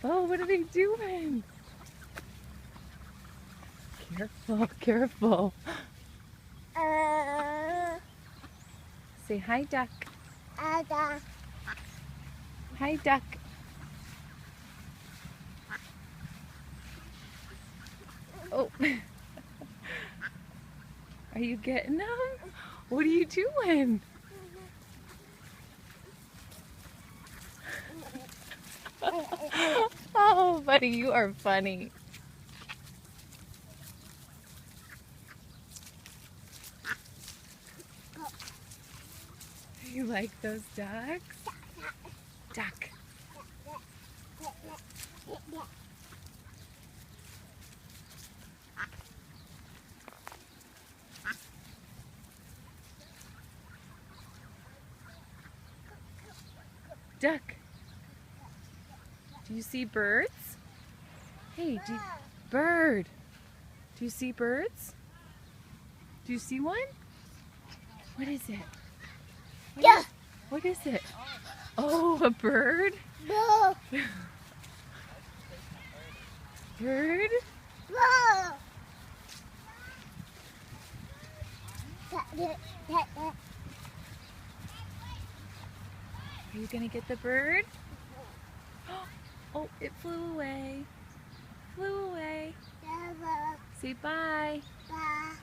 Oh, what are they doing? Careful, careful. Say hi, duck. Hi, duck. Oh. Are you getting them? What are you doing? Oh, buddy, you are funny. You like those ducks? Duck. Duck. Do you see birds? Hey, bird. Do you see birds? Do you see one? What is it? What is it? Oh, a bird? No. Bird? No. Are you gonna get the bird? Oh, it flew away. Flew away. Say bye. Bye.